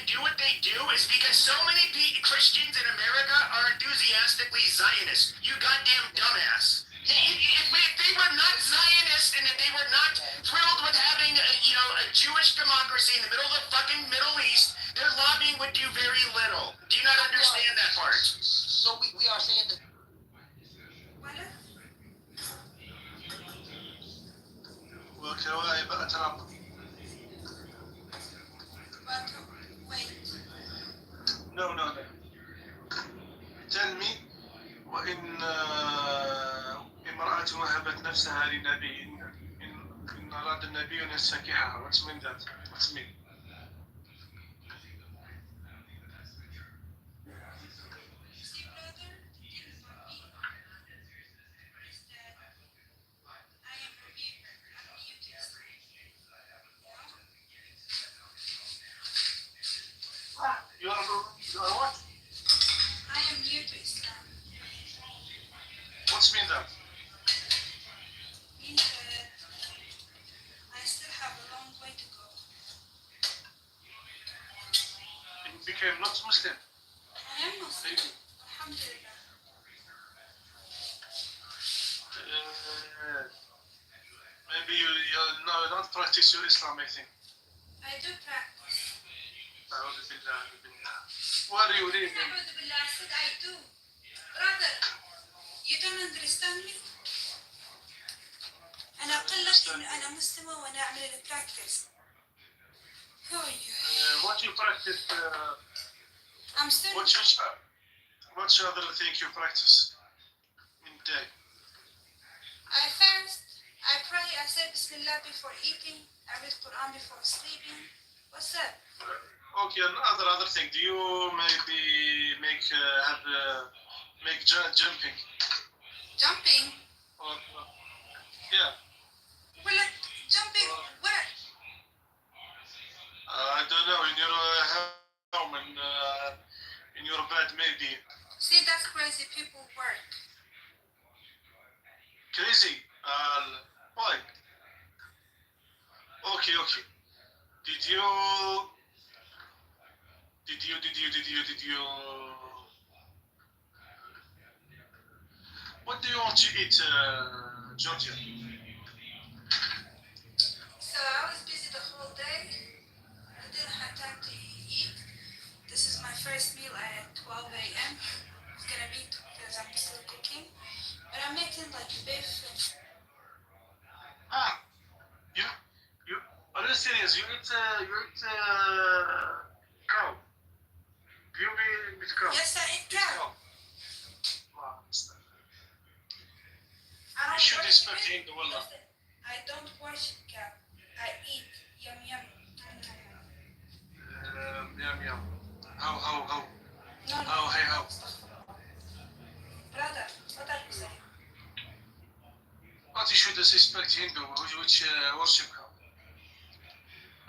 do what they do is because so many Christians in America are enthusiastically Zionist. You goddamn dumbass. If they were not Zionist and if they were not thrilled with having a Jewish democracy in the middle of the fucking Middle East, their lobbying would do very little. Do you not understand that part? So we are saying that. وكواعب أتراب. Wait. No. Tell me, وإن امرأة وهبت نفسها لنبي إن أراد النبي أن يستنكحها. What's mean that? What's mean? You are what? I am new to Islam. What's mean that? Means that I still have a long way to go. You became not Muslim. I am Muslim. Alhamdulillah. Maybe you don't practice your Islam, I think. I do practice. أعوذ بالله. What are you reading? أعوذ بالله. I said I do. Brother, you don't understand me? أنا أقول لك إن أنا مسلمة وأنا أعمل البراكتس. Who are you? What you practice? I'm still. What's the other thing you practice in the day? I fast. I pray. I say Bismillah before eating. I read Quran before sleeping. What's that? Okay, another thing. Do you maybe make jumping? Jumping? Or, yeah. Well, like jumping where? I don't know. In your home, in your bed, maybe. See, that's crazy. People work. Crazy? Why? Okay. Did you? What do you want to eat, Georgia? So I was busy the whole day. I didn't have time to eat. This is my first meal at 12 a.m. It's gonna be because I'm still cooking. But I'm making like beef and... You are you serious? You eat cow? Do you eat cow? Yes, I eat cow. Wow. I You should respect him, the wallah. Listen, I don't worship cow. I eat. Yum yum. Yum. How? No. How? Brother, what are you saying? But you should respect Hindu, which worship cow.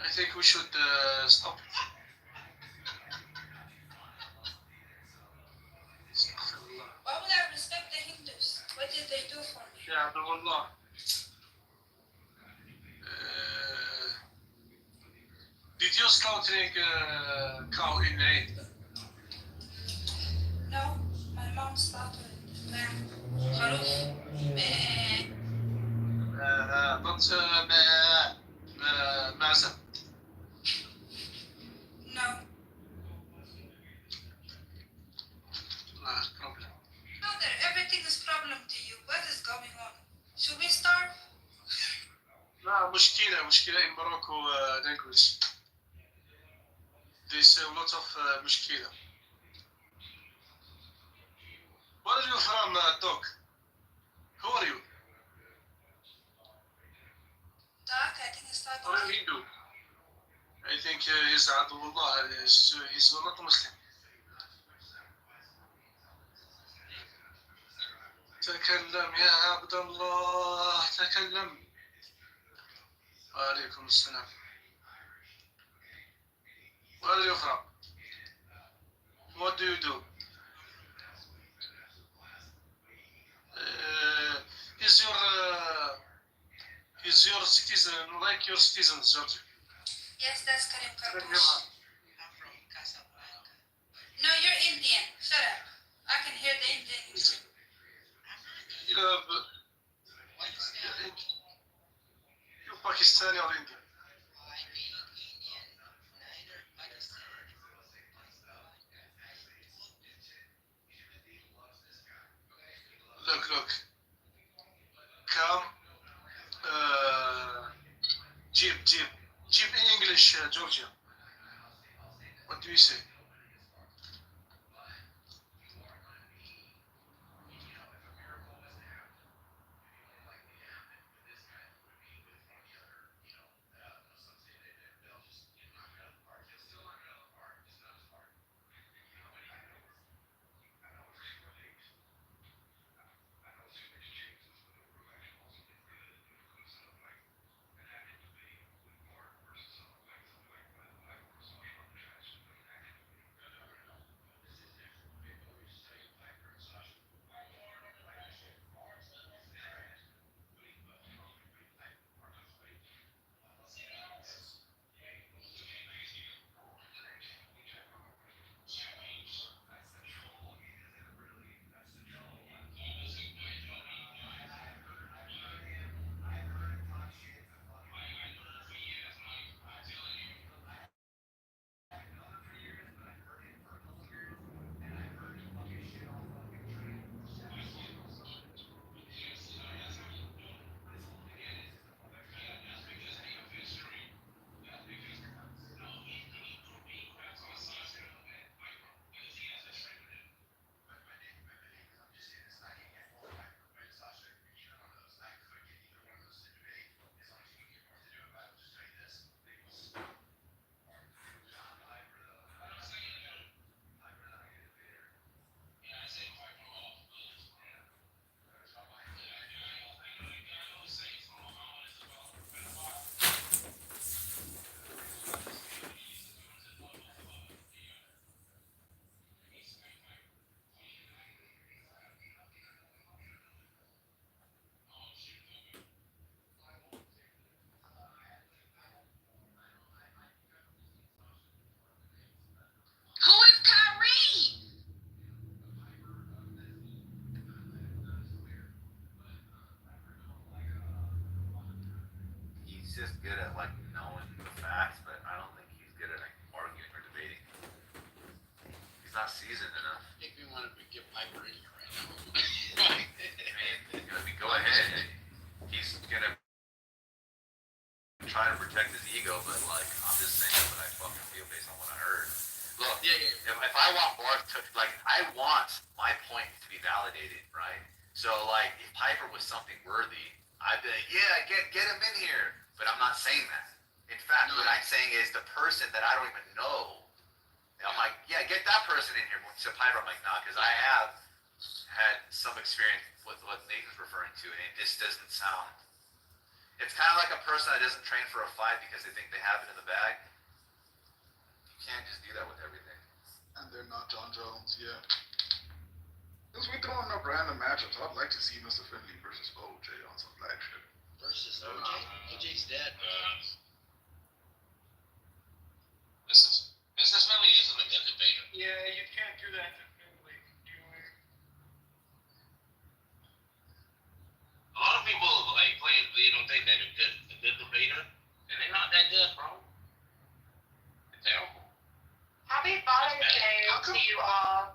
I think we should stop it. Why would I respect the Hindus? What did they do for me? Yeah, the wallah. Did you slaughtering cow in Eid? No, my mom slaughtered lamb. Kharoof. Not معزة. No. Problem. Brother, everything is problem to you. What is going on? Should we starve? لا مشكلة in Morocco language. They say a lot of مشكلة. Where are you from, dog? Who are you? Dark, I think it's like... Or are you Hindu? I think he's Adulullah. He's not Muslim. تكلم يا عبد الله تكلم. وعليكم السلام. Where are you from? What do you do? Is your citizen like your citizens, Georgia? Yes, that's Karim Kardosh. I'm from you're Pakistani or Indian. Look. Come. Jeep in English, Georgia. What do you say? Who is Kyrie? He's just good at like knowing the facts, but I don't think he's good at like arguing or debating. He's not seasoned enough. I think we want to get Piper in here right now. I mean, go ahead. He's gonna try to protect his ego, but like I'm just saying what I fucking feel based on what I heard. Look, if I want Barth to like, I want my point to be validated, right? So like, if Piper was something worthy, I'd be like, yeah, get him in here. But I'm not saying that. In fact, what I'm saying is the person that I don't even know. I'm like, yeah, get that person in here. So Piper, I'm like, nah, because I have had some experience with what Nathan's referring to, and it just doesn't sound. It's kind of like a person that doesn't train for a fight because they think they have it in the bag. You can't just do that with everything. And they're not John Jones, yeah. Since we throwing up random matchups, I'd like to see Mr. Finley versus OJ on some black shit. Versus OJ. OJ's dead. Mrs. Finley isn't a good debater. Yeah, you can't do that to Finley. A lot of people like play, think they're a good debater, and they're not that good, bro. They're terrible. Happy Father's Day to you all.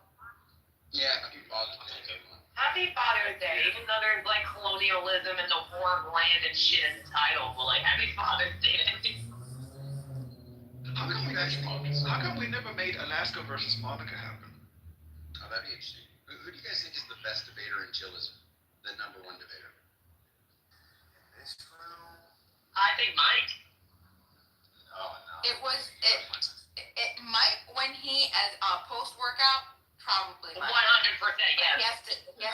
Yeah, happy Father's Day, everyone. Happy Father's Day, even though there's like colonialism and the war of land and shit in the title, but like Happy Father's Day to everyone. How come we never made Alaska versus Monica happen? Oh, that'd be interesting. Who do you guys think is the best debater in chillism? The number one debater? In this room? I think Mike. Oh no. It Mike when he as post workout probably 100%, Mike. yeah. He has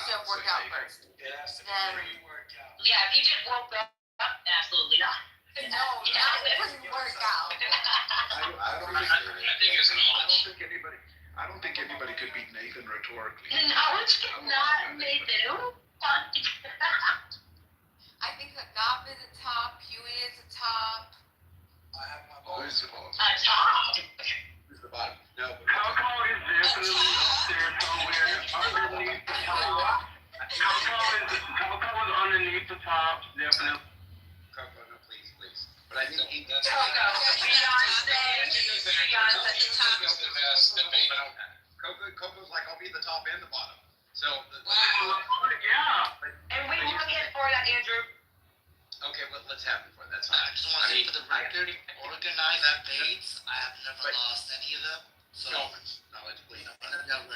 to work out first. It has to Then- pre-work out. Yeah, if he just woke up, absolutely not. No, it wouldn't work out. I don't I think it's an I don't think anybody could beat Nathan rhetorically. No, it's not Nathan. Who the fuck? I think that Goff is a top, Huey is a top. I have my Who's balls. the boss? A top. Who's the bottom? No, but Alcohol is definitely up there somewhere underneath the top. Alcohol is is the best debater. Coco's like, I'll be the top and the bottom. So, Yeah. And we want it for that, Andrew. okay, well, let's have it for it. That's fine. I just want to say for the record, organized debates, I have never lost any of them. So, Knowledgeably.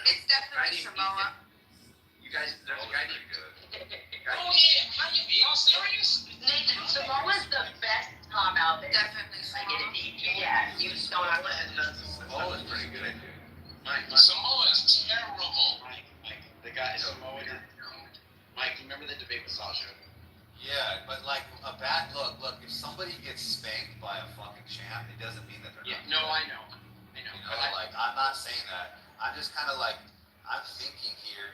It's definitely Samoa. You guys, there's a guy named Oh yeah, how y'all serious? Nathan, Samoa's the best top out there. Definitely Like, Samoa. yeah, you just don't have to. Samoa is pretty good. Samoa is terrible. the guy Samoa. Mike, you remember the debate with Sasha? Yeah, but like a bad look. If somebody gets spanked by a fucking champ, it doesn't mean that they're not. No, I know. You know, like I'm not saying that. I'm just kind of like I'm thinking here,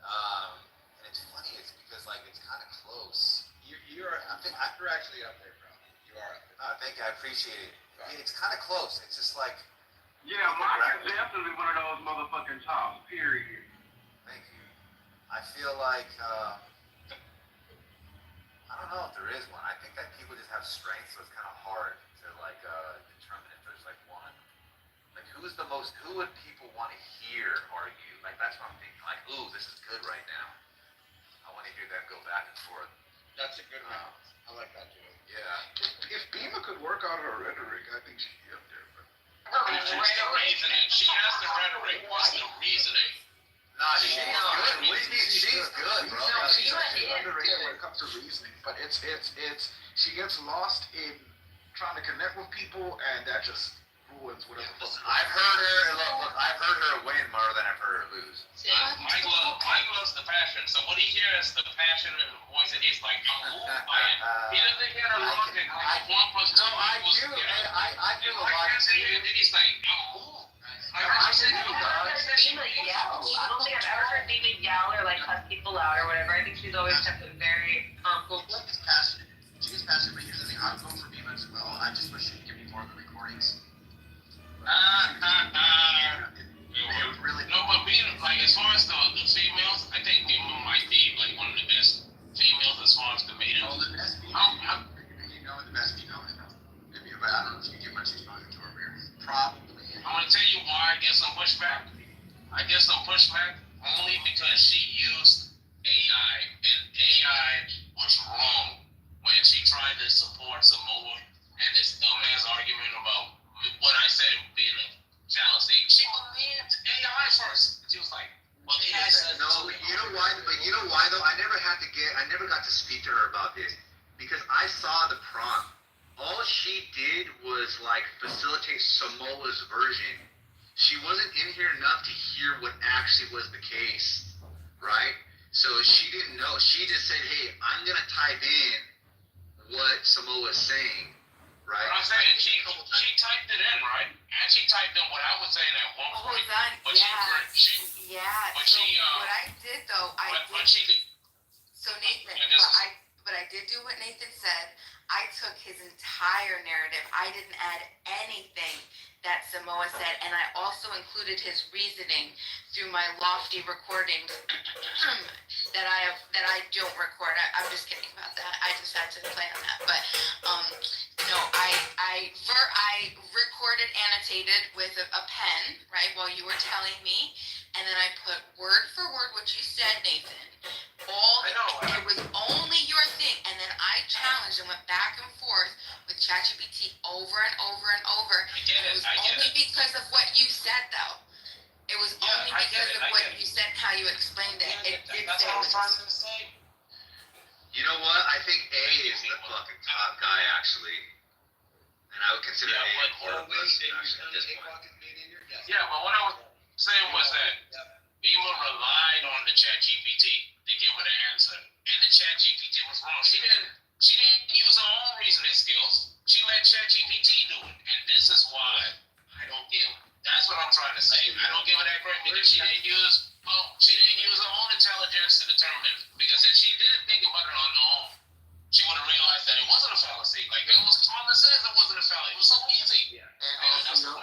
and it's funny. It's because like it's kind of close. You're actually up there, bro. You are up there. Thank you. I appreciate it. It's kind of close. It's just like. Yeah, Mike is definitely one of those motherfucking tops, period. Thank you. I feel like I don't know if there is one. I think that people just have strengths, so it's kind of hard to like determine if there's like one. Like who would people want to hear argue? Like that's what I'm thinking. Like, ooh, this is good right now. I want to hear them go back and forth. That's a good one. I like that too. Yeah. If Bima could work out her rhetoric, I think she'd be up there. But What's the reasoning? She has the rhetoric. What's the reasoning? Nah, she's good. What do you mean? She's good, bro. she's Bima actually is underrated good. when it comes to reasoning. But it's she gets lost in trying to connect with people, and that just ruins whatever. Listen, I've heard her. Look, I've heard her win more than I've heard her lose. Mike loves the passion. So what he hears the passion in the voice, and he's like, I'm moved by it. He doesn't hear her looking like 1 plus 2 No, I equals do. 3. I do a lot. And then he's like, I'm moved. Bima yell. I don't think I've ever heard Bima yell or like cuss people out or whatever. I think she's always kept it very cool. She's passionate. She's passionate, but here's the thing. I would go for Bima as well. I just wish she'd give me more of the recordings. It would really. No, but being like as far as the females, I think Bima might be like one of the best females as far as debaters. Oh, the best female. You know the best female. But I don't know if you give much exposure to her. Probably. I'm gonna tell you why I get some pushback. I get some pushback only because she used AI, and AI was wrong when she tried to support Samoa and this dumbass argument about what I said being a jealousy. She believed AI first. She was like, well, AI said No, you know why? But you know why though? I never got to speak to her about this because I saw the prompt. All she did was like facilitate Samoa's version. She wasn't in here enough to hear what actually was the case, right? So she didn't know. She just said, "Hey, I'm gonna type in what Samoa's saying," right? But I'm saying she typed it in, right? And she typed in what I was saying at one Hold point. on. But Yeah. she Yeah. But So she, what I did though, but she did. So Nathan, I just- but I did do what Nathan said. I took his entire narrative. I didn't add anything that Samoa said, and I also included his reasoning through my lofty recordings that I don't record. I'm just kidding about that. I just had to play on that. But no, I recorded, annotated with a pen, right, while you were telling me, and then I put word for word what you said, Nathan. It was only your thing, and then I challenged and went back and forth with ChatGPT over and over and over. I get It it. was I get only it. because of what you said, though. It was Yeah, only I get because it, of I what get it. you said, how you explained it. It did That's say what it I'm trying was. to say. You know what? I think A is the fucking top guy actually, and I would consider Yeah, A a but- horriblest actually at this point. Yeah, but what I was saying was that Bima relied on the Chat GPT to give her the answer, and the Chat GPT was wrong. She didn't use her own reasoning skills. She let Chat GPT do it, and this is why I don't give. That's what I'm trying to say. I don't give her that credit because she didn't use her own intelligence to determine it. Because if she did think about it on her own, she would have realized that it wasn't a fallacy. Like it was common sense. It wasn't a fallacy. It was so easy. and also,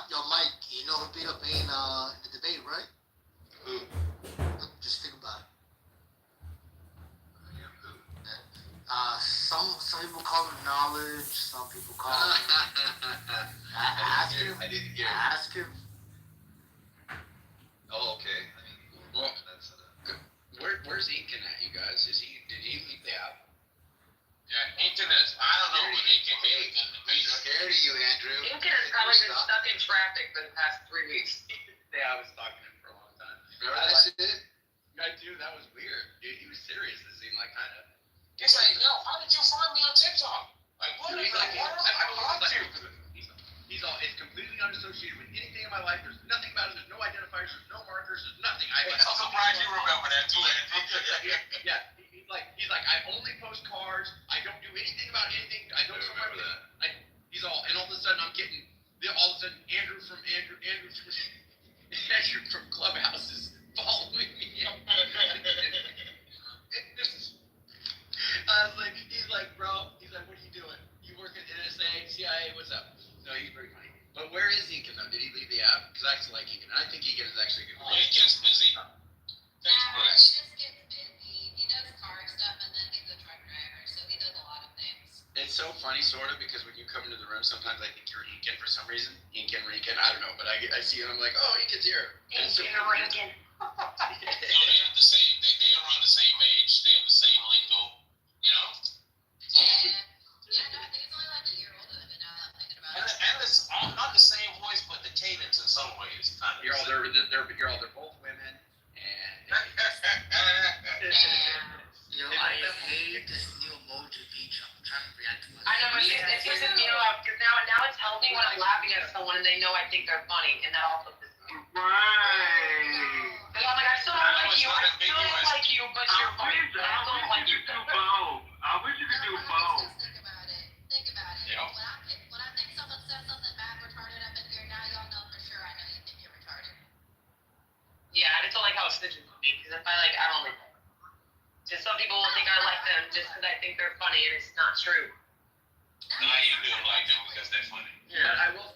yo, Mike, you know who beat up in the debate, right? Who? Just think about it. Yeah, who? Some people call him knowledge. Some people call him Ask him. I didn't hear. Ask him. Oh, okay. I mean, Well, that's where's Incan at, you guys? Did he leave the app? Yeah, internet. I don't know what it can be. he's scared of you, Andrew. Incan has probably been stuck in traffic for the past 3 weeks. Yeah, I was talking to him for a long time. Remember that shit? Yeah, dude, that was weird. Dude, he was serious. It seemed like kind of. It's like, yo, how did you find me on TikTok? Like, what? He's Like, like, what? I I blocked you. He's all, it's completely unassociated with anything in my life. There's nothing about it. There's no identifiers. There's no markers. There's nothing. I'm surprised you remember that too, Andrew. Yeah, he's like, I only post cars. I don't do anything about anything. I don't remember that. He's all, and all of a sudden I'm getting, all of a sudden Andrew from Clubhouse is following me. I was like, he's like, bro, he's like, what are you doing? You work at NSA, CIA, what's up? No, he's very funny. But where is Egan though? Did he leave the app? Because I actually like Egan. I think Egan is actually a good. He gets busy. Thanks, He Chris. just gets busy. He does car stuff and then he's a truck driver, so he does a lot of things. It's so funny, sort of, because when you come into the room, sometimes I think you're Incan for some reason. Incan, Rican, I don't know, but I see it, I'm like, oh, Incan's here. And so, Incan or Rican. No, they have the same. They are around the same age. They have the same lingo. You know. Yeah, no, I think it's only like a year older than me now that I'm thinking about And, it. and it's all, not the same voice, but the cadence in some ways kind of. you're all they're both women, and Yo, I hate this new emoji feature. I'm trying to react to it. I know, it pisses me off because now it's healthy when I'm laughing at someone and they know I think they're funny, and that also pisses me off. Right. And I'm like, I still don't like you, but you're funny. But I still don't like you. I wish you could do both. Just think about it. Think about it. Yeah. When I think someone says something bad retarded up in here, now y'all know for sure I know you think you're retarded. Yeah, I just don't like how it snitches on me because if I don't like them. Just some people will think I like them just because I think they're funny, and it's not true. Nah, you do like them because they're funny. yeah, I will.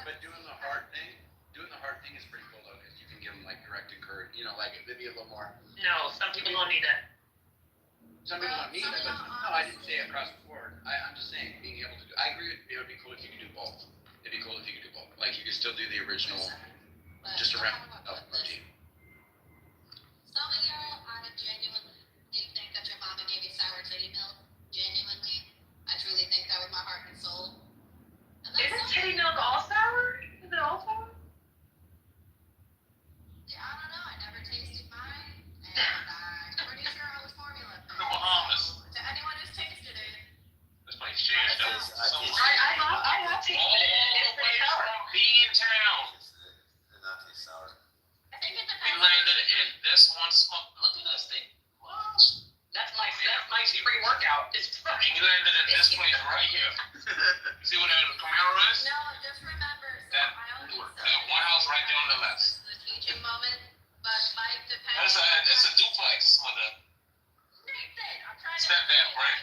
But doing the hard thing is pretty cool though, because you can give them like direct encouragement. You know, like it'd be a little more. No, some people don't need that. Some people don't need it, but no, I didn't say across the board. I'm just saying being able to do. I agree. It would be cool if you could do both. It'd be cool if you could do both. Like you could still do the original, just around emoji. Some of y'all, I genuinely think that your mama gave you sour titty milk. Genuinely. I truly think that with my heart and soul. And that's Isn't something- titty milk all sour? Is it all sour? Yeah, I don't know. I never tasted mine. And I'm pretty sure I was formula. The Bahamas. To anyone who's tasted it. That's my share stuff. I have tasted All it. the It's way pretty sour. from Bean Town. Did not taste sour. I think it We depends. landed in this one spot. Look at this thing. What? That's my free workout. It's We landed in this place right here. You see what that Camaro is? No, just remember, so That- I only That one house right there on the left. the teaching moment, but Mike depends. It's a duplex with a Nathan, I'm trying Step to back, right?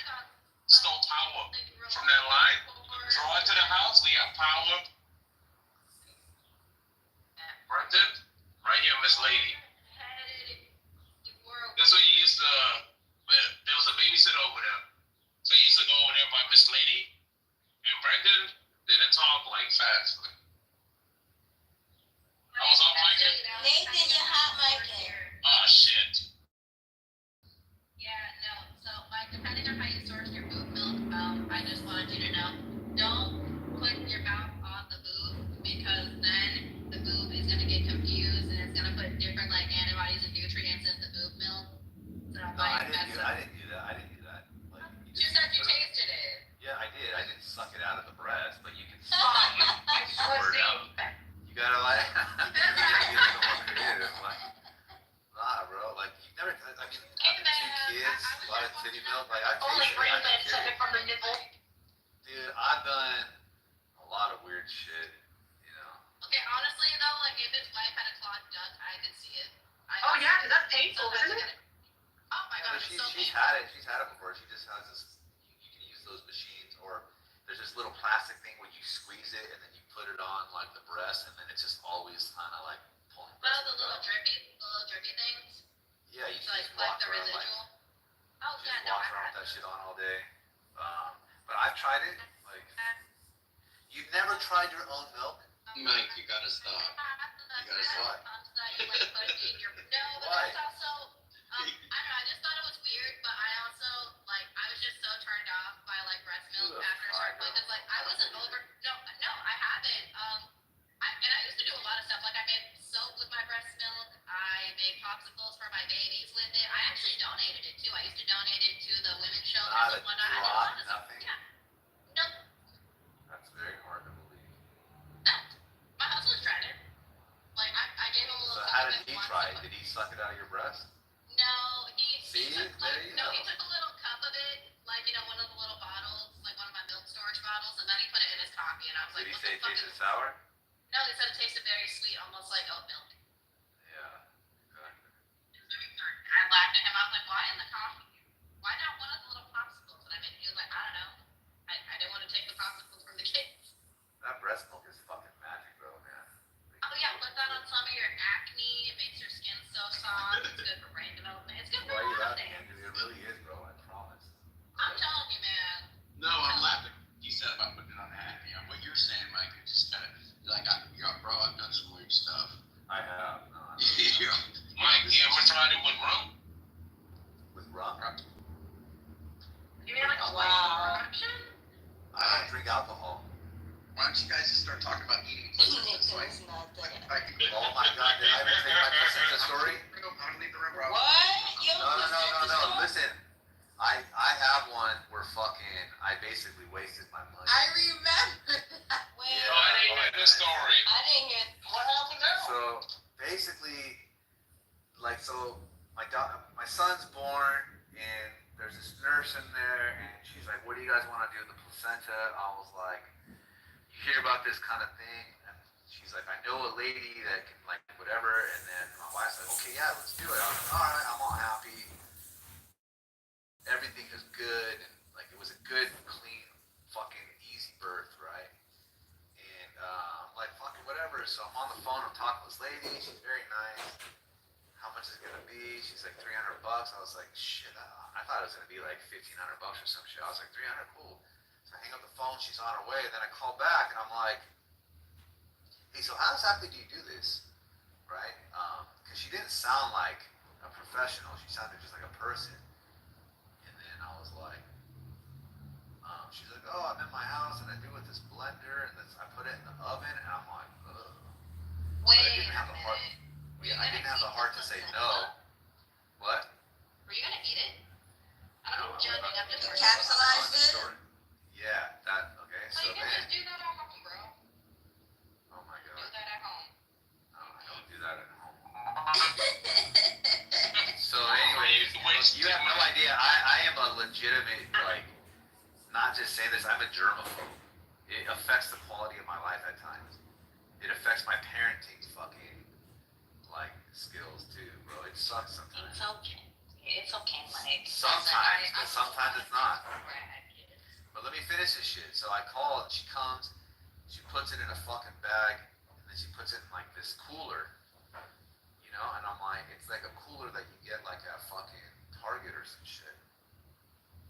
stone power. From that line, draw it to the house. We have power. Right there, right here, Miss Lady. That's what you used to. There was a babysitter over there, so you used to go over there by Miss Lady, and Brendan didn't talk like fast. I was on mic. Nathan, you're hot micing. Oh shit. Yeah, no. So, Mike, depending on how you source your boob milk, I just wanted you to know, don't put your mouth on the boob because then the boob is gonna get confused and it's gonna put different like antibodies and nutrients in the boob milk. So No, I didn't do that. Like, You said you tasted it. Yeah, I did. I didn't suck it out of the breast, but you can You squirt it out. You gotta like, you gotta get a little more creative. Like, nah, bro. Like, you've never. I mean, having two kids, a lot of titty milk. Like, I've Only tasted it. green I men don't took care. it from the nipple. Dude, I've done a lot of weird shit. You know. Okay, honestly though, like if his wife had a clogged duct, I could see it. Oh yeah, because that's painful, isn't it? Oh my Yeah, god, but it's so she's painful. had it. She's had it before. She just has this. You can use those machines, or there's this little plastic thing where you squeeze it and then you put it on like the breast, and then it's just always kind of like pulling. Oh, the little drippy things. Yeah, you To can like just collect walk the around like residual. Oh just yeah, no, walk I around had. with that shit on all day. But I've tried it. Like you've never never tried your own milk? Mike, you gotta stop. You gotta stop. Why? I don't know, I just thought it was weird, but I also, like, I was just so turned off by, like, breast milk after a certain point, because, like, I wasn't no, I haven't, and I used to do a lot of stuff, like, I made soap with my breast milk, I made popsicles for my babies with it, I actually donated it, too, I used to donate it to the women's shelters Not a and whatnot, I did a drop, lot of stuff, nothing. yeah. Nope, That's very hard to believe. no, my husband's tried it, like, I gave him a So little how cup did of he it once, try it? Did he suck it out of your breast? No, See? he took There you go. he took a little cup of it, like, you know, one of the little bottles, like one of my milk storage bottles, and then he put it in his coffee, and I was Did he like, what say the it fuck tasted is sour? No, they said it tasted very sweet, almost like oat milk. Yeah, exactly. It was very weird. And I laughed at him, I was like, why in the coffee? Why not one of the little popsicles? And I mean, he was like, I don't know. I didn't want to take the popsicles from the kids. That breast milk is fucking magic, bro, man. Oh yeah, put that on some of your acne, it makes your skin so soft, it's good for brain development, it's good for Why are a you lot of laughing, things. Andrew? It really is, bro. I promise. I'm telling you, man. No, I'm laughing. You said about putting it on acne. What you're saying, Mike, it's just kind of like, bro, I've done some weird stuff. I have. No, I Yeah. Mike, you ever tried it with rum? with rum. You mean like a light eruption? I don't drink alcohol. Why don't you guys just start talking about eating? Nathan's not there. Oh my god, did I ever tell you my placenta story? Leave the room, bro. What? You No. Listen, I have one where I basically wasted my money. I remember that. Wait, No, I didn't hear this story. I didn't hear. What happened now? So basically, my son's born, and there's this nurse in there, and she's like, "What do you guys want to do with the placenta?" I was like, "You hear about this kind of thing?" And she's like, "I know a lady that can like whatever." And then my wife's like, "Okay, yeah, let's do it." I was like, "All right, I'm all happy. Everything is good, and like it was a good, clean, fucking easy birth, right?" And I'm like, "Fuck it, whatever." So I'm on the phone, I'm talking to this lady. She's very nice. How much is it gonna be? She's like $300. I was like, shit. I thought it was gonna be like $1,500 or some shit. I was like, 300, cool. So I hang up the phone. She's on her way. Then I call back and I'm like, hey, so how exactly do you do this, right? Because she didn't sound like a professional. She sounded just like a person. And then I was like, she's like, oh, I'm in my house and I do it with this blender and I put it in the oven. And I'm like, ugh. wait I didn't have a the heart. minute. Yeah, I didn't have the heart to say no. What? Were you gonna eat it? I'm No, judging, I'm just Capsulized it? Story. Yeah, that, okay, So so you can then, just do that at home, bro. oh my Do god, that at home. no, I don't do that at home. So anyway, you have no idea, I am a legitimate, like, not just saying this, I'm a germaphobe. It affects the quality of my life at times. It affects my parenting fucking, like, skills too, bro. It sucks sometimes. It's okay. It's okay, Mike. Sometimes, but sometimes it's not. Right. But let me finish this shit. So I call and she comes, she puts it in a fucking bag, and then she puts it in like this cooler, you know, and I'm like, it's like a cooler that you get like at fucking Target or some shit.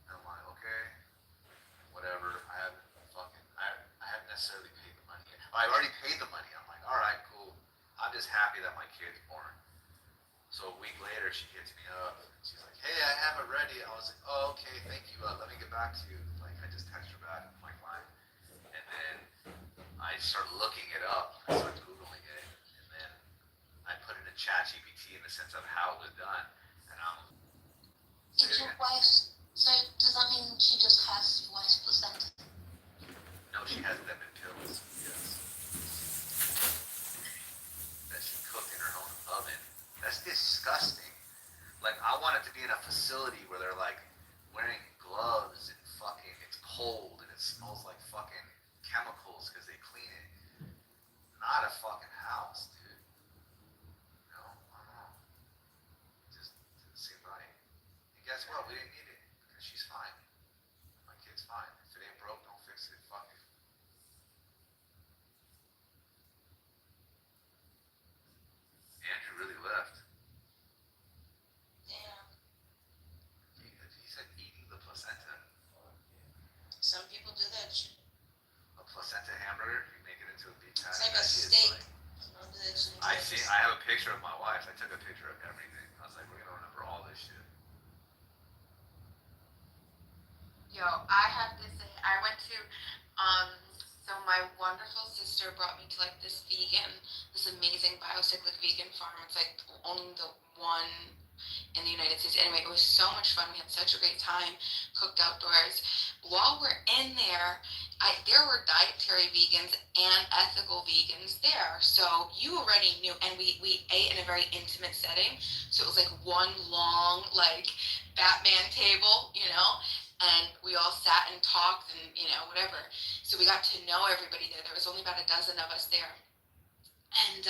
And I'm like, okay, whatever. I haven't necessarily paid the money yet. Well, I already paid the money. I'm like, all right, cool. I'm just happy that my kid's born. So a week later, she hits me up. She's like, hey, I have it ready. I was like, oh, okay, thank you. Let me get back to you. Like, I just text her back. I'm like, fine. And then I start looking it up. I start Googling it. And then I put it in ChatGPT in the sense of how it was done. And Is your wife, so does that mean she just has wife's placenta? no, she has them in pills. Yes. That she cooked in her own oven. That's disgusting. Like, I want it to be in a facility where they're like wearing gloves and fucking it's cold and it smells like fucking chemicals because they clean it. Not a fucking house, dude. No, I don't know. It just didn't seem right. And guess what? We didn't need it because she's fine. My kid's fine. If it ain't broke, don't fix it. Fuck it. Andrew really left. Damn. He said eating the placenta. Some people do that shit. A placenta hamburger? sausage. I have a picture of my wife. I took a picture of everything. I was like, we're gonna remember all this shit. Yo, I have to say, I went to, so my wonderful sister brought me to like this amazing biocyclic vegan farm. It's like only the one in the United States. Anyway, it was so much fun. We had such a great time, cooked outdoors. While we're in there, there were dietary vegans and ethical vegans there. So you already knew, and we ate in a very intimate setting. So it was like one long, like, Batman table, you know? And we all sat and talked and, you know, whatever. So we got to know everybody there. There was only about a dozen of us there. And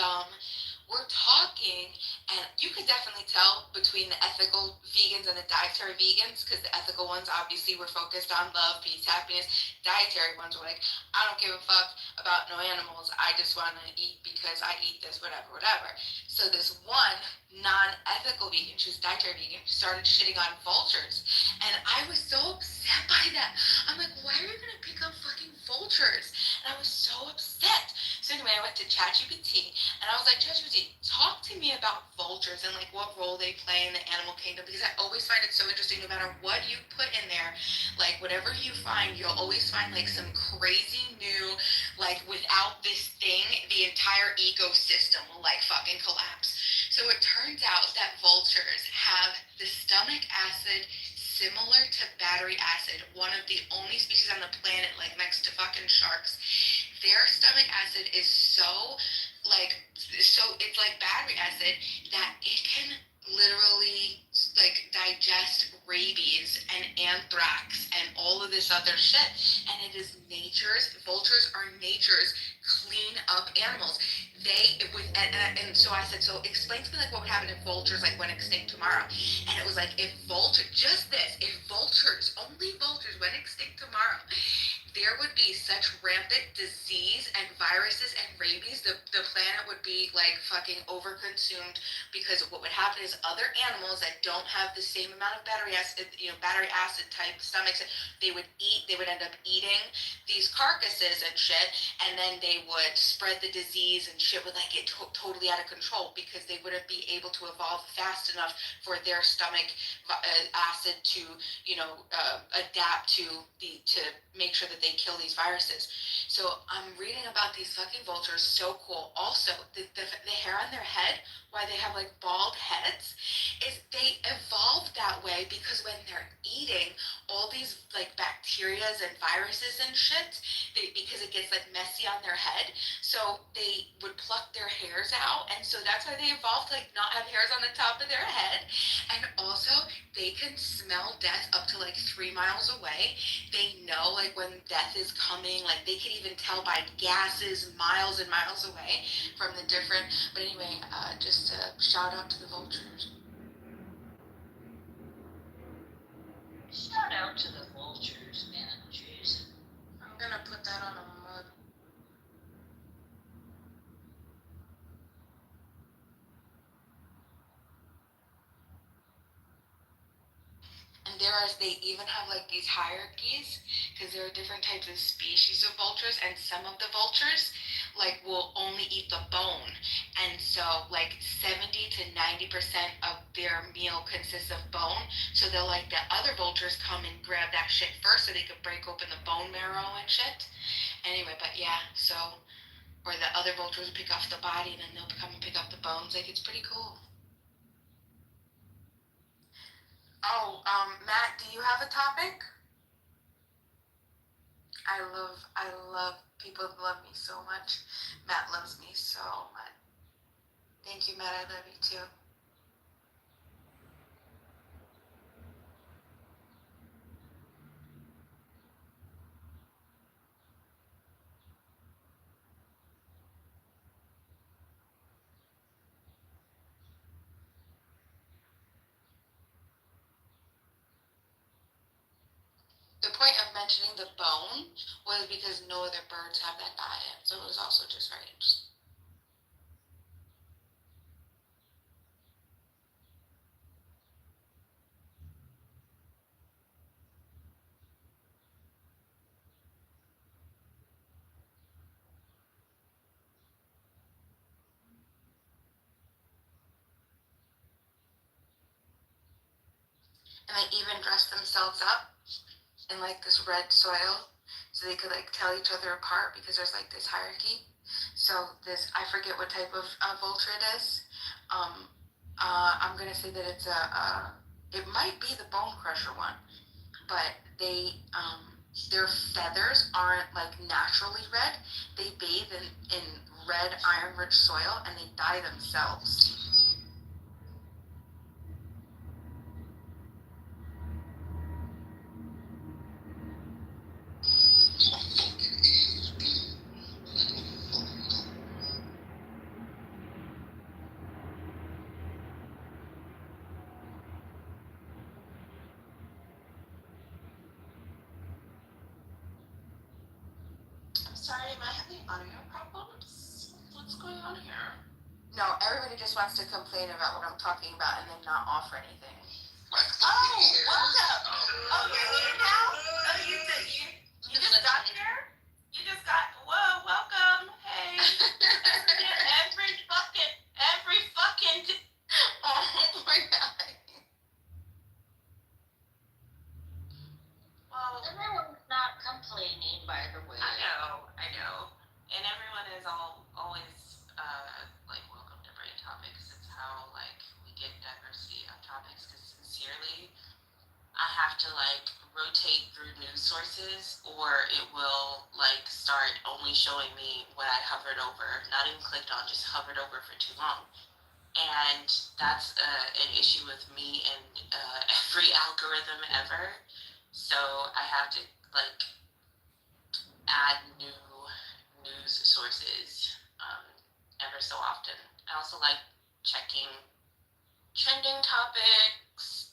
we're talking, and you could definitely tell between the ethical vegans and the dietary vegans, because the ethical ones obviously were focused on love, peace, happiness. Dietary ones were like, I don't give a fuck about no animals. I just want to eat because I eat this, whatever, whatever. So this one non-ethical vegan, she was dietary vegan, started shitting on vultures. And I was so upset by that. I'm like, why are you going to pick on fucking vultures? And I was so upset. So anyway, I went to ChatGPT, and I was like, ChatGPT, talk to me about vultures and like what role they play in the animal kingdom, because I always find it so interesting. No matter what you put in there, like whatever you find, you'll always find like some crazy new, like without this thing, the entire ecosystem will like fucking collapse. So it turns out that vultures have the stomach acid similar to battery acid, one of the only species on the planet, like next to fucking sharks. Their stomach acid is so it's like battery acid that it can literally like digest rabies and anthrax and all of this other shit. And it is vultures are nature's clean up animals. And so I said, so explain to me like what would happen if vultures like went extinct tomorrow. And it was like, if vultures, only vultures went extinct tomorrow, there would be such rampant disease and viruses and rabies. The planet would be like fucking overconsumed, because what would happen is other animals that don't have the same amount of battery acid type stomachs, they would end up eating these carcasses and shit, and then they would spread the disease and shit would like get totally out of control, because they wouldn't be able to evolve fast enough for their stomach acid to, adapt to make sure that they kill these viruses. So I'm reading about these fucking vultures, so cool. Also, the hair on their head, why they have like bald heads, is they evolved that way because when they're eating all these like bacterias and viruses and shit, because it gets like messy on their head, so they would pluck their hairs out, and so that's why they evolved to like not have hairs on the top of their head. And also, they can smell death up to like 3 miles away. They know like when death is coming, like they can even tell by gases miles and miles away from the different. But anyway, just a shout out to the vultures. Shout out to the vultures, man. Jeez. I'm gonna put that on a mug. And they even have like these hierarchies, because there are different types of species of vultures, and some of the vultures like will only eat the bone, and so like 70 to 90% of their meal consists of bone. So they'll like the other vultures come and grab that shit first, so they could break open the bone marrow and shit. Anyway, but yeah, so or the other vultures will pick off the body, and then they'll come and pick up the bones. Like, it's pretty cool. Oh, Matt, do you have a topic? I love people love me so much. Matt loves me so much. Thank you, Matt. I love you too. The point of mentioning the bone was because no other birds have that diet, so it was also just very interesting. And they even dressed themselves up in like this red soil so they could like tell each other apart because there's like this hierarchy. So this, I forget what type of vulture it is. I'm gonna say that it's it might be the bone crusher one, but their feathers aren't like naturally red. They bathe in red iron rich soil and they dye themselves. I'm sorry, am I having audio problems? What's going on here? No, everybody just wants to complain about what I'm talking about and then not offer anything. Oh, welcome. Oh, you're here now? Oh, you just got here? You just got, whoa, welcome. Hey. every fucking, oh my God. Well, Everyone's not complaining, by the way. I know. And everyone is always like welcome to bring topics. It's how like we get diversity of topics. Because sincerely, I have to like rotate through news sources, or it will like start only showing me what I hovered over, not even clicked on, just hovered over for too long. And that's an issue with me and every algorithm ever. So I have to like add new news sources ever so often. I also like checking trending topics.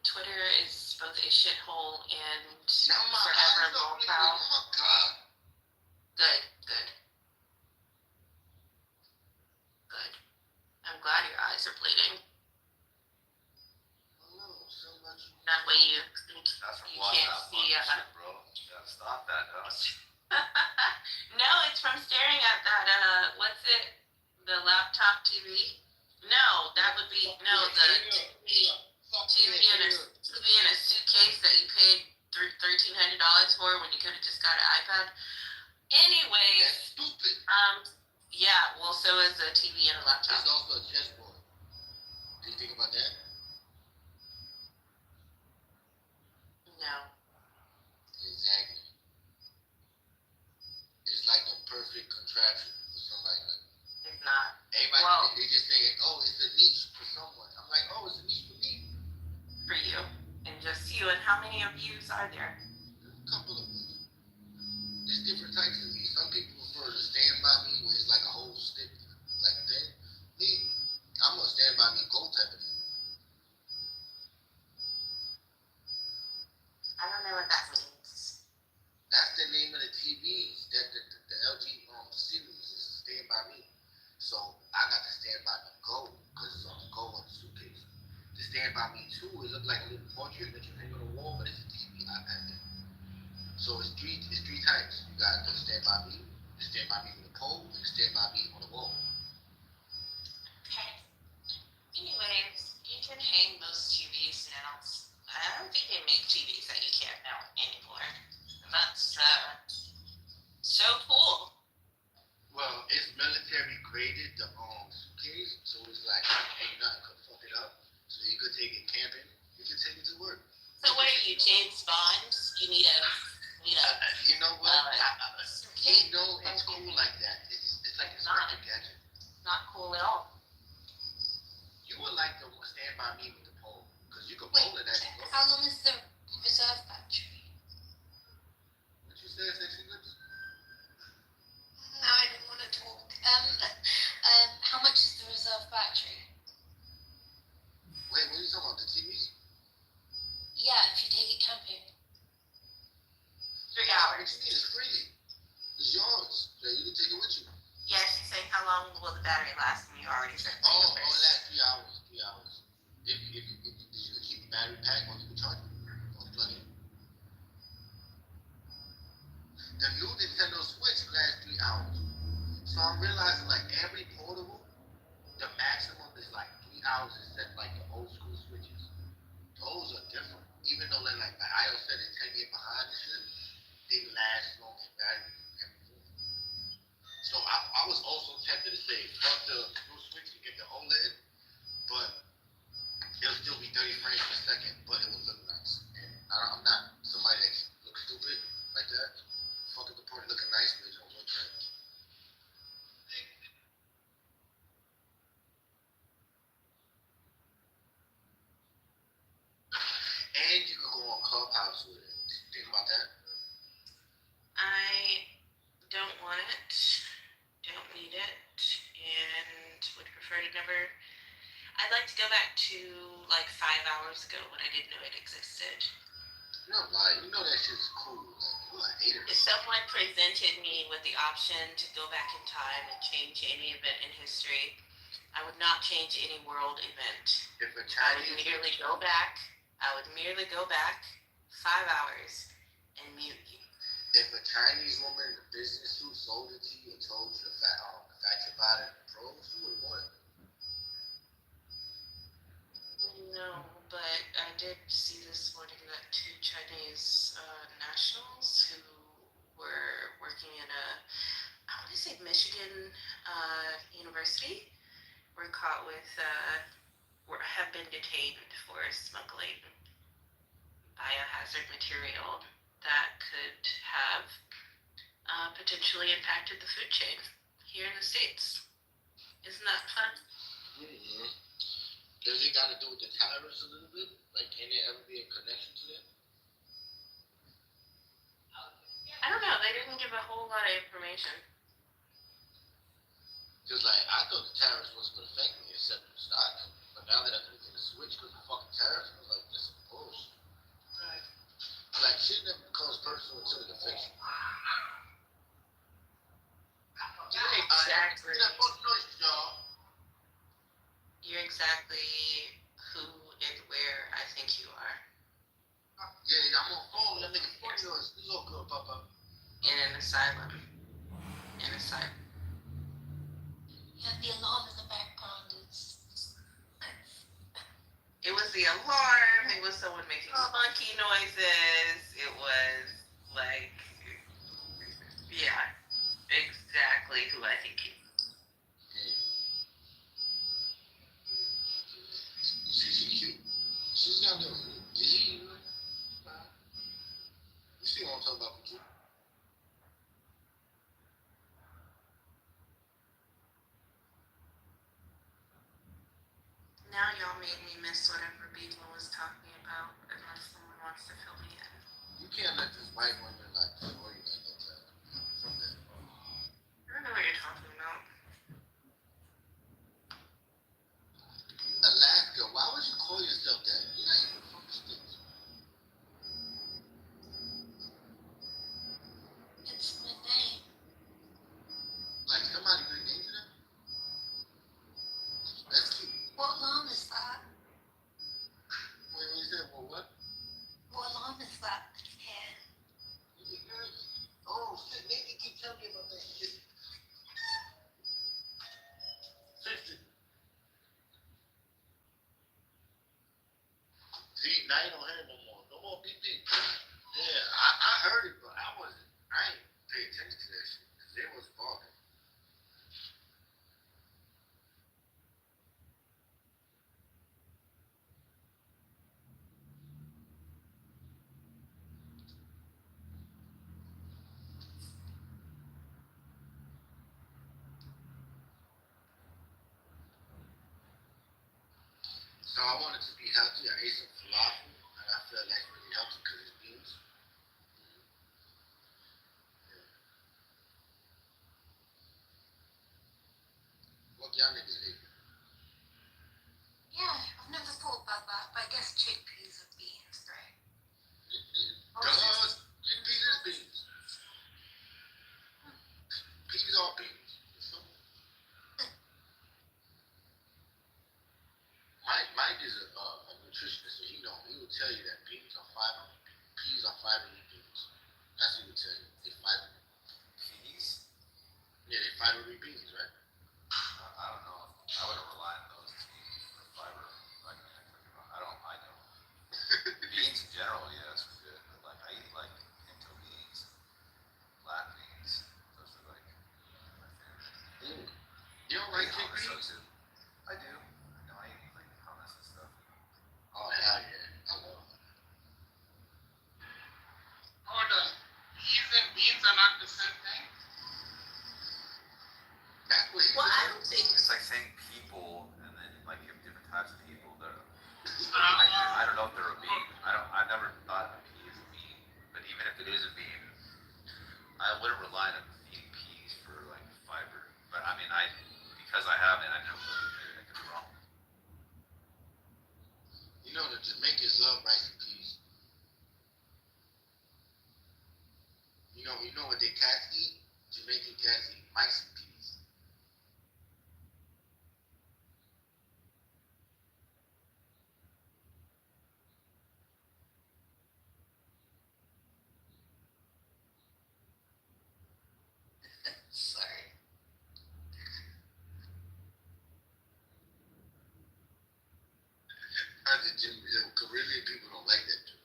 Twitter is both a shithole and forever lolcow. Oh my God. Good. I'm glad your eyes are bleeding. That way you That's from you watching can't that see. fucking shit, bro. You gotta stop that, dog. No, it's from staring at that. What's it? The laptop TV. No, that would be the TV in a suitcase that you paid $1,300 for when you could have just got an iPad. Anyways, That's stupid. yeah. Well, so is a TV and a laptop. It's also a chessboard. Do you think about that? No. Exactly. It's like the perfect contraption for somebody like It's not. everybody. Well- They just think, oh, it's a niche for someone. I'm like, oh, it's a niche for me. For you and just you. And how many of yous are there? There's a couple of them. There's different types of me. Some people prefer to stand by me where it's like a whole stick like that. Me, I'm a stand by me gold type of dude. I don't know what that means. That's the name of the TVs that the LG series is Stand By Me. So I got the Stand By Me Go because it's on the Go on the suitcase. The Stand By Me 2, it looked like a little portrait that you hang on the wall, but it's a TV iPad. So it's three types. You got the Stand By Me, the Stand By Me with a pole, and the Stand By Me on the wall. Okay. Anyways, you can hang most TVs now. I don't think they make TVs that you can't mount anymore. And that's so cool. Well, it's military graded, the suitcase, so it's like, ain't nothing could fuck it up. So you could take it camping, you could take it to work. So what are you, James Bond? You need a You know what? suitcase. You know, it's cool like that. It's like a Not. special gadget. Not cool at all. You would like to stand by me with the pole, because you could bowl it as you go. How long is the reserve battery? What you said, sexy lips? No, I didn't want to talk. How much is the reserve battery? Wait, what are you talking about? The TVs? Yeah, if you take it camping. 3 The hours. TV is free. It's yours. So you can take it with you. Yeah, she's saying how long will the battery last? And you already said. Oh, that's 3 hours. 3 hours. If you could keep the battery pack or you can charge it. Or plug it in. The new Nintendo Switch lasts 3 hours. So I'm realizing like every portable, the maximum is like 3 hours except like the old school Switches. Those are And you could go on Clubhouse with it. Think about that. I don't want it, don't need it, and would prefer to never. I'd like to go back to like 5 hours ago when I didn't know it existed. No, like, you know that shit's cool. Like, you a hater. If someone presented me with the option to go back in time and change any event in history, I would not change any world event. If a I would Chinese merely go back. 5 hours and mute you. if a Chinese woman in a business suit sold it to you and told you the facts about it, pros, you would want it. No, but I did see this morning that 2 Chinese nationals who were working in I want to say Michigan University, were caught with, have been detained for smuggling biohazard material that could have potentially impacted the food chain here in the States. Isn't that fun? Mm-hmm. Does it got to do with the tariffs a little bit? Like, can there ever be a connection to that? I don't know. They didn't give a whole lot of information. Because, like, I thought the tariffs wasn't going to affect me except for stocks. But now that I think it's going to switch because of fucking tariffs, I was like, this is bullshit. Right. Like, shit never becomes personal until it affects you. Exactly. Y'all. You're exactly who and where I think you are. Yeah, I'm on phone. That nigga fuck yours. It's all good, Papa. In an asylum. Yeah, the alarm in the background is. It was the alarm. It was someone making monkey noises. It was like, yeah, exactly who I think you are. She's cute. She's got no. Did he? You see what I'm talking about? Cute. Now y'all made me miss whatever Beetle was talking about, unless someone wants to fill me in. You can't let this white woman like destroy you like that. From that. I don't know what you're talking about. Alaska. Why would you call yourself that? You're not even from the States. It's my name. Like somebody really named you that? That's cute. What alarm is that? When you said, well, what? What alarm is that? Yeah. Oh shit, Nate keep telling me about that shit. Fix it. See, now you don't hear it no more. No more beep beep. Yeah, I heard it, but I ain't pay attention to that shit. Cause they was barking. So I wanted to be healthy. I ate some falafel, and I feel that's really healthy because it's beans. What y'all niggas ate? Yeah, I've never thought about that, but I guess chickpeas are beans, right? Duh, chickpeas is beans. Peas are beans. Mike is a nutritionist, so he will tell you that beans are fiber. Peas are fiber beans. That's what he would tell you. They fiber. Peas? Yeah, they fiber beans, right? I don't know. I wouldn't rely on those for fiber. Like, I don't. Beans in general, yes, are good. But like, I eat like pinto beans, black beans. Those are like my favorite. You don't like Hummus, chickpeas? too. I do. No, I eat like hummus and stuff. Oh, hell yeah. I love it. Hold on. Peas and beans are not the same thing? That's what he Well, I said. don't think. It's like saying people, and then like you have different types of people. That Uh, I don't know if they're a bean. I Jamaican cats eat mice and peas. Sorry. Caribbean people don't like that joke.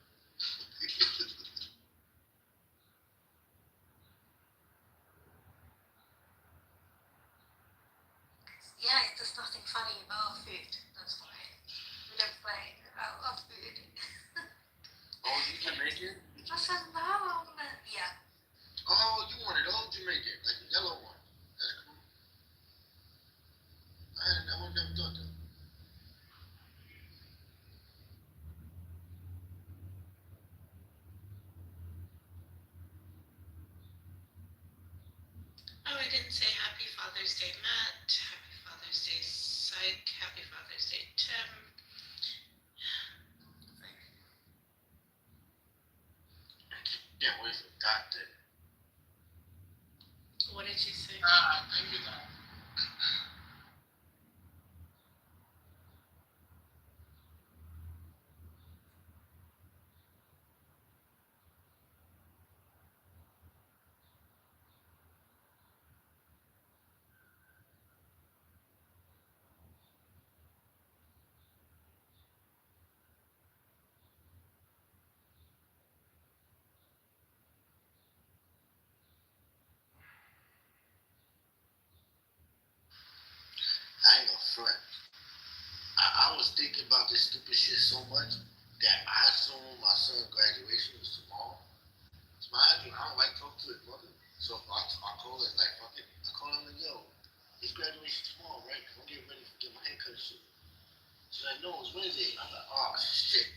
Yeah, there's nothing funny about food. That's why we don't play about food. Oh, you Jamaican? I said no. Yeah. Oh, you wanted old Jamaican, like the yellow one. That's cool. I would never thought that. Oh, I didn't say Happy Father's Day, Matt. Happy Father's Day, Psych. Happy Father's Day, Tim. Can't wait for that day. What did you say? Thank you, Doc. I ain't gonna front. I was thinking about this stupid shit so much that I assumed my son's graduation was tomorrow. So mind you, I don't like talking to his mother. So I call her like, fuck it. I call him like, yo, his graduation tomorrow, right? I'm getting ready to get my haircut and shit. She's like, no, it's Wednesday. I'm like, oh shit.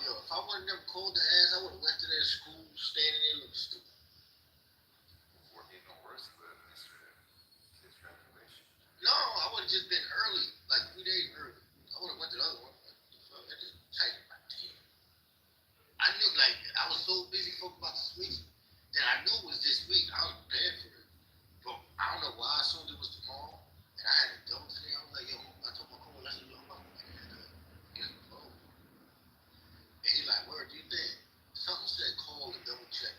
Yo, if I wouldn't have called the ass, I would have went to their school, standing there looking stupid. Before he even worse with his graduation. No, I would have just been early, like 3 days early. I would have went to the other one. I just tightened my team. I knew, like, I was so busy focused about the switch that I knew it was this week. I was prepared for it. But I don't know why I assumed it was tomorrow. And I had a double today. I was like, yo, I told my coach, I said, yo, I'm about to get a haircut. Get a phone. And he's like, word, do you think? Something said call and double check.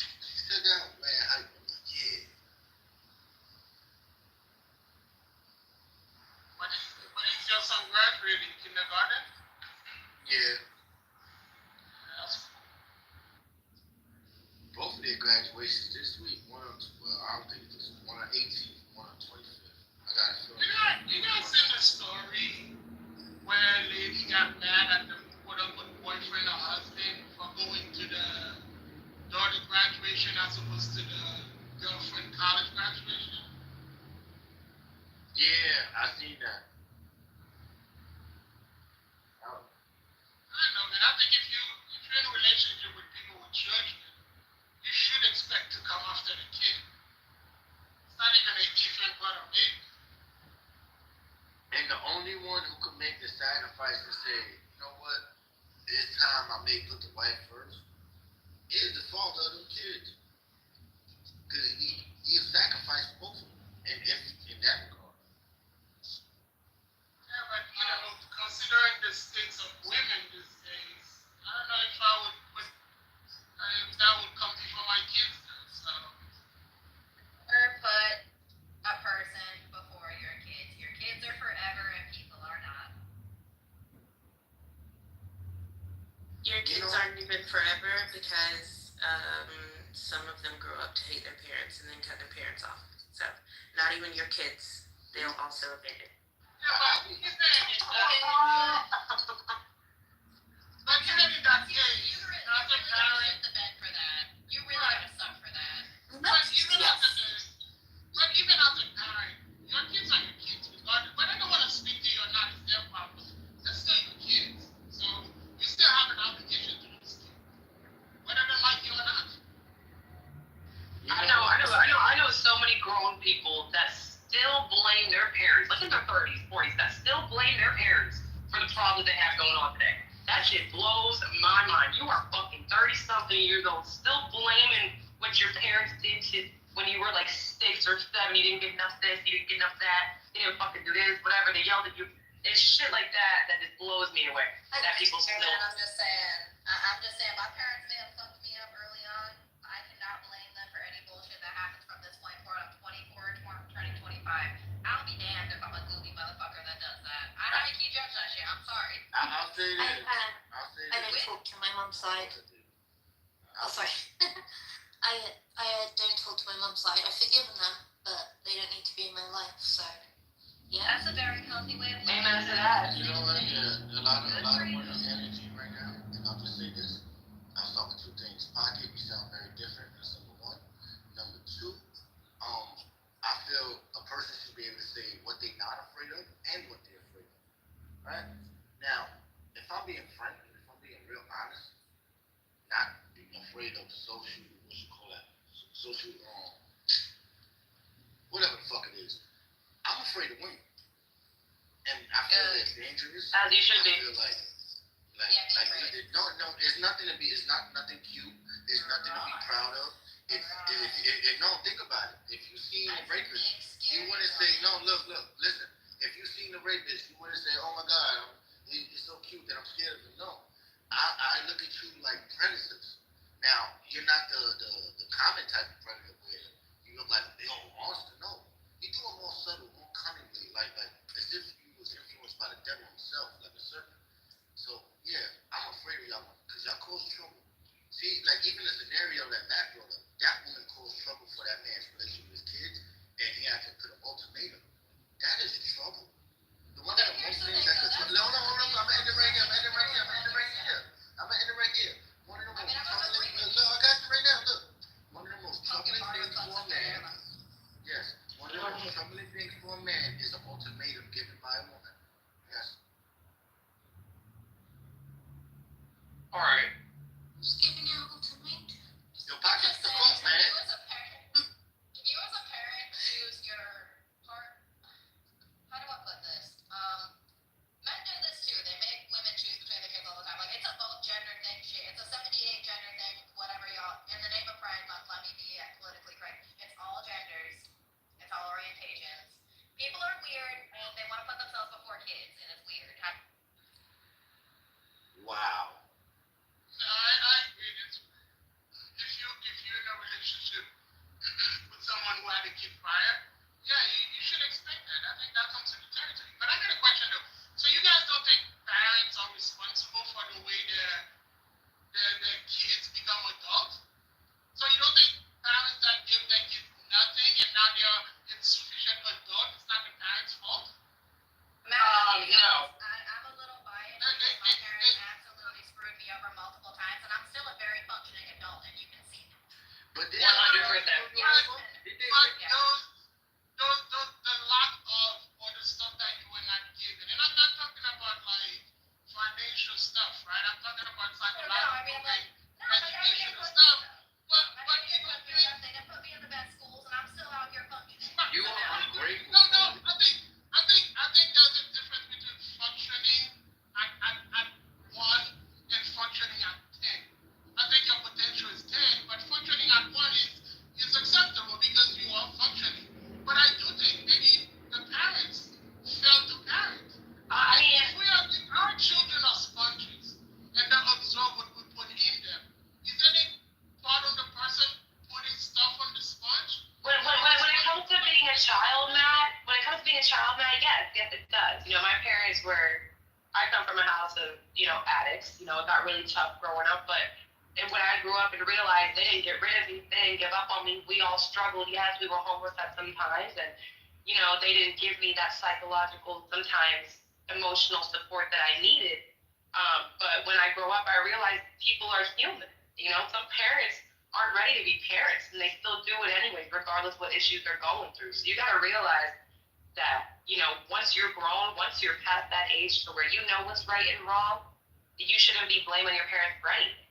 He said that, man, hype. I'm like, yeah. When is your son graduating kindergarten? Yeah. That's Both of their graduations this week. One on, well, I don't think this one on 18th, one on 25th. I got it. You guys seen the story where a lady got mad at the quote-unquote boyfriend or husband for going to the daughter graduation as opposed to the girlfriend college graduation? Yeah, I seen that. I know, man. I think if you're in a relationship with people with children, you should expect to come after the kid. It's not even a different part of it. And the only one who could make the sacrifice to say, you know what, this time I may put the wife first, is the father of them kids. Because he sacrificed both of them in that regard. Yeah, but considering the states of women these days, I don't know if I would put if that would come before my kids. So Or put a person before your kids. Your kids are forever and people are not. Your kids aren't even forever because some of them grow up to hate their parents and then cut their parents off. So, not even your kids. They'll also abandon. yeah, but even in that case, You really as a gotta parent, shit the bed for that. You really gotta suck for that. but even as a parent, your kids are your kids. Regardless, whether they want to speak to you or not is their problem. They're still your kids. So you still have an obligation to those kids, whether they like you or not. I know so many grown people that still blame their parents, like in their 30s, 40s, that still blame their parents for the problems they have going on today. That shit blows my mind. You are fucking 30-something years old, still blaming what your parents did to when you were like 6 or 7, you didn't get enough this, you didn't get enough that, you didn't fucking do this, whatever, they yelled at you. It's shit like that just blows me away. That people still. I'm just saying, my parents may have fucked me up early on. I cannot blame them for any bullshit that happens from this point forward. I'm 24, turning 25. I'll be damned if I'm a goofy motherfucker that does that. I know you keep judging that shit. I'm sorry. I'll say this. I don't talk to my mum's side. Oh, sorry. I don't talk to my mum's side. I've forgiven them, but they don't need to be in my life, so yeah. That's a very healthy way of living. Amen to that. You know what? Yeah, a lot of women's energy right now, and I'll just say this. I'll start with 2 things. Pocket, you sound very different. That's number 1. Number 2, I feel a person should be able to say what they're not afraid of and what they're afraid of. Right? Now, if I'm being frank, if I'm being real honest, not being afraid of social, whatever the fuck it is. I'm afraid of women. And I feel it's dangerous. As you should be. I feel like it's nothing to be, it's not nothing cute. It's nothing to be proud of. No, think about it. If you see a rapist, you wouldn't say, no, look, listen. If you seen a rapist, you wouldn't say, oh my God, he's so cute that I'm scared of him. No. I look at you like predators. Now, you're not the common type of predator where you look like a big old monster. No. You do it more subtle, more cunningly, like as if you was influenced by the devil himself, like a serpent. So, yeah, I'm afraid of y'all because y'all cause trouble. See, like even the scenario that Matt brought up, that woman caused trouble for that man's relationship with his kids, and he had to put an ultimatum. That is trouble. The one of the most things that could... No, I'm going to end it right here. I'm going to end it right here. One of the most troubling... Look, I got you right now, look. One of the most troubling things for a man... Yes. One of the most troubling things for a man is an ultimatum given by a woman. Yes. All right. Who's giving out ultimatum? Your pocket's the fuck, man. If you as a parent choose your part, how do I put this? Men do this too. They make women choose between their kids all the time. Like, it's a both gender thing shit. It's a 78 gender thing, whatever y'all. In the name of Pride Month, let me be politically correct. It's all genders. It's all orientations. People are weird and they want to put themselves before kids, and it's weird. Wow. No, I agree. If you're in a relationship with someone who had a kid prior, yeah, you should expect that. I think that comes with the territory. But I got a question though. So you guys don't think parents are responsible for the way their kids become adults? So you don't think parents that give their kids nothing and now they are insufficient adults, it's not the parents' fault? No. I'm a little biased because my parents absolutely screwed me over multiple times, and I'm still a very functioning adult, and you can see that. But 100%. But the lack of or the stuff that you were not given, and I'm not talking about like financial stuff, right? I'm talking about psychological, educational stuff. But even they didn't put me in the best schools, and I'm still out here functioning. you are ungrateful. No. I think there's a difference between functioning at 1 and functioning at 10. I think your potential is 10, but functioning at 1 is acceptable because you are functioning. But I do think maybe the parents fail to parent. If our children are sponges and they absorb what we put in them, isn't it part of the person putting stuff on the sponge? When it comes to being a child, Matt, yes, it does. You know, my parents I come from a house of, addicts. You know, it got really tough growing up, but when I grew up and realized they didn't get rid of me, they didn't give up on me, we all struggled. Yes, we were homeless at some times, and, they didn't give me that psychological, sometimes emotional support that I needed. But when I grow up, I realized people are human. Some parents aren't ready to be parents, and they still do it anyway, regardless what issues they're going through. So you got to realize that, once you're grown, once you're past that age to where you know what's right and wrong, you shouldn't be blaming your parents for anything.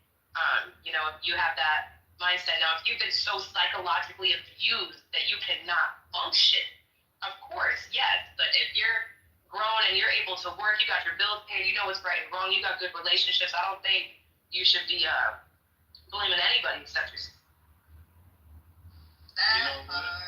If you have that mindset. Now, if you've been so psychologically abused that you cannot function, of course, yes. But if you're grown and you're able to work, you got your bills paid, you know what's right and wrong, you got good relationships, I don't think you should be blaming anybody except yourself. That You know what? part.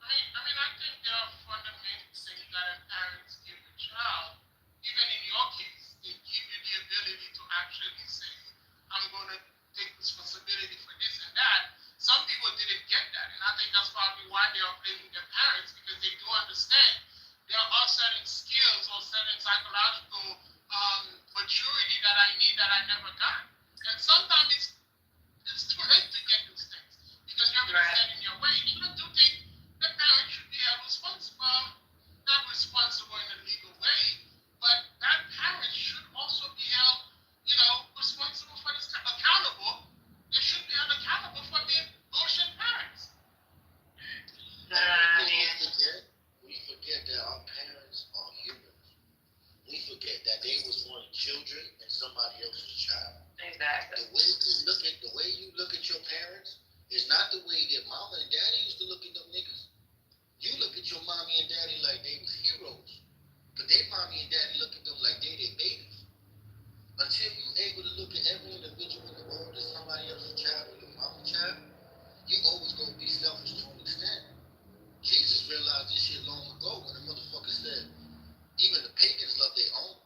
I think there are fundamental things that a parents give a child. Even in your case, they give you the ability to actually say, I'm going to take responsibility for this and that. Some people didn't get that, and I think that's probably why they are blaming their parents, because they do understand there are certain skills or certain psychological maturity that I need that I never got. And sometimes it's too late to get those things because you're going to stand in your way. And I do think the parent should be held responsible, not responsible in a legal way, but that parent should also be held, responsible for this, accountable. They should be held accountable for being bullshit parents. We forget that our parents are humans. We forget that they was once children and somebody else's child. Exactly. The way you look at your parents is not the way that mama and daddy used to look at them niggas. You look at your mommy and daddy like they was heroes. But their mommy and daddy look at them like they their babies. Until you able to look at every individual in the world as somebody else's child or your mama's child, you always gonna be selfish to an extent. Jesus realized this shit long ago when the motherfucker said, even the pagans love their own.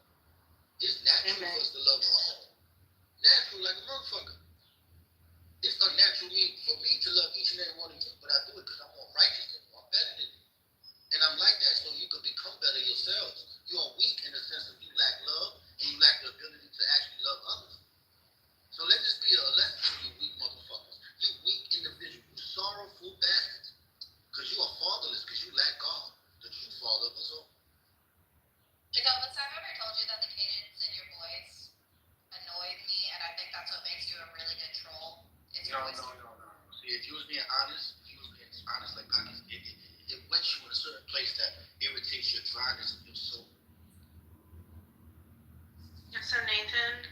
It's natural for us to love our own. Natural like a motherfucker. It's unnatural for me to love each and every one of you, but I do it because I'm more righteous than you. I'm better than you. And I'm like that so you can become better yourselves. You are weak in the sense of you lack love and you lack the ability to actually love others. So let this be a lesson to you weak motherfuckers. You weak individuals, you sorrowful bastards. Because you are fatherless because you lack God, the true father of us all. Jacobus, I've ever told you that the cadence in your voice annoyed me, and I think that's what makes you a really good troll. It's your voice. No. See, if you was being honest like Pockets, it wets you in a certain place that irritates your dryness of your soul. So Nathan,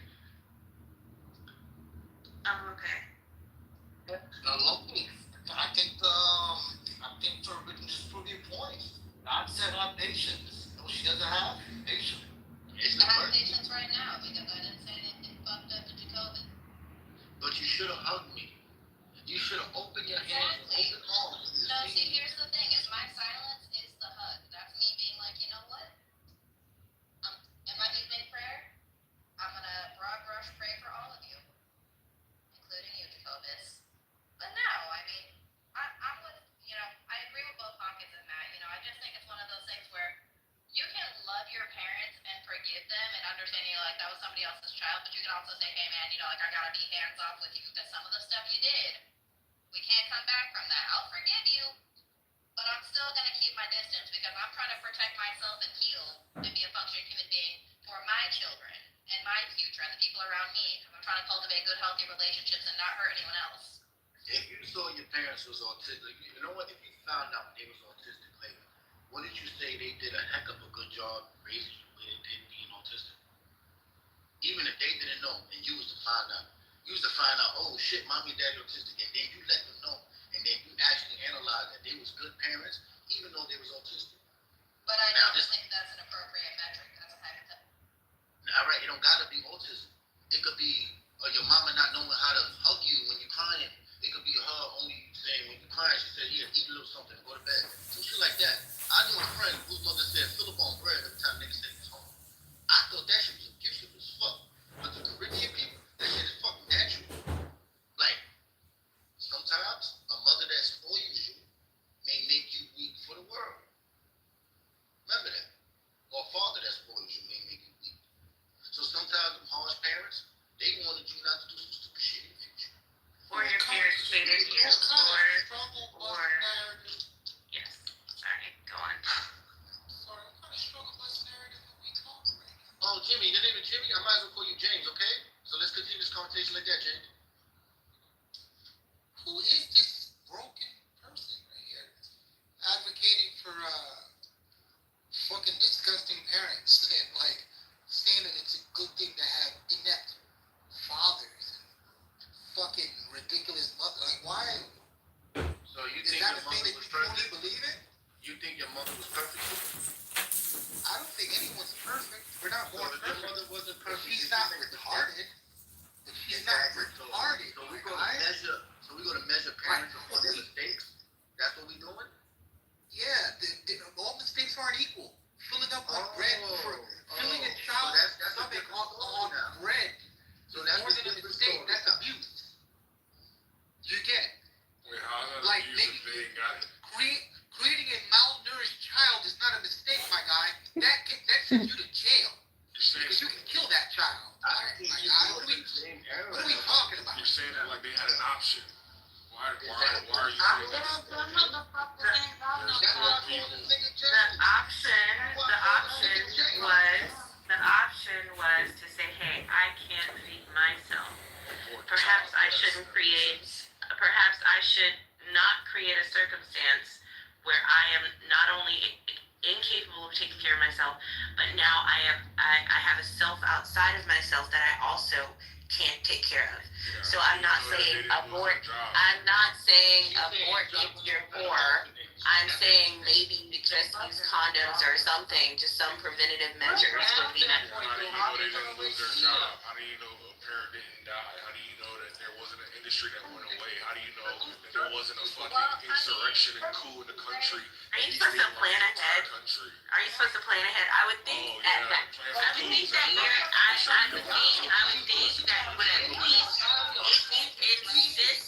I'm okay. Lovely. I think for just prove your point. God set up nations. No, she doesn't have patience. I have patience right now because I didn't say anything fucked up to Jacob. But you should have hugged me. You should have opened your hands and open arms. No, see, here's the thing: is my silence is the hug. That's me being like, you know what? In my evening prayer, I'm gonna broad brush pray for all of you, including you, Jacobus. But no, I mean, I'm with, I agree with both Hawkins and Matt. I just think it's one of those things where you can love your parents and forgive them and understand, like that was somebody else's child, but you can also say, hey man, like I gotta be hands off with you because some of the stuff you did, we can't come back from that. I'll forgive you, but I'm still gonna keep my distance because I'm trying to protect myself and heal and be a functioning human being for my children and my future and the people around me. Because I'm trying to cultivate good, healthy relationships and not hurt anyone else. If you saw your parents was autistic, you know what? If you found out they was autistic later, what did you say they did a heck of a good job raising you where they did being autistic? Even if they didn't know and you was to find out. You was to find out, oh shit, mommy and daddy autistic, and then you let them know, and then you actually analyze that they was good parents, even though they was autistic. But I don't think that's an appropriate metric. That's a hypothetical. All right, it don't gotta be autism. It could be your mama not knowing how to hug you when you're crying. It could be her only saying when you're crying, she said, here, eat a little something, go to bed. Some shit like that. I knew a friend whose mother said, fill up on bread every time niggas said he was home. I thought that shit was abusive as fuck. But the Caribbean people, that shit is fucking natural. Like, sometimes a mother that spoils you may make you weak for the world. Remember that. Or a father that spoils you may make you weak. So sometimes them harsh parents, they wanted you not to do some stupid shit in the future. Or your parents hated you, or yes. Sorry, go on. Oh, Jimmy, option was to say, hey, I can't feed myself. Perhaps I should not create a circumstance where I am not only incapable of taking care of myself, but now I have a self outside of myself that I also can't take care of. So I'm not saying abort. I'm not saying abort if you're poor. I'm saying maybe you just use condoms or something, just some preventative measures would be nice. How do you know they didn't lose their job? How do you know a parent didn't die? How do you know that there wasn't an industry that went away? How do you know that there wasn't a fucking insurrection and coup in the country? Are you supposed to plan ahead? Are you supposed to plan ahead? I would think that you would at least, if you insist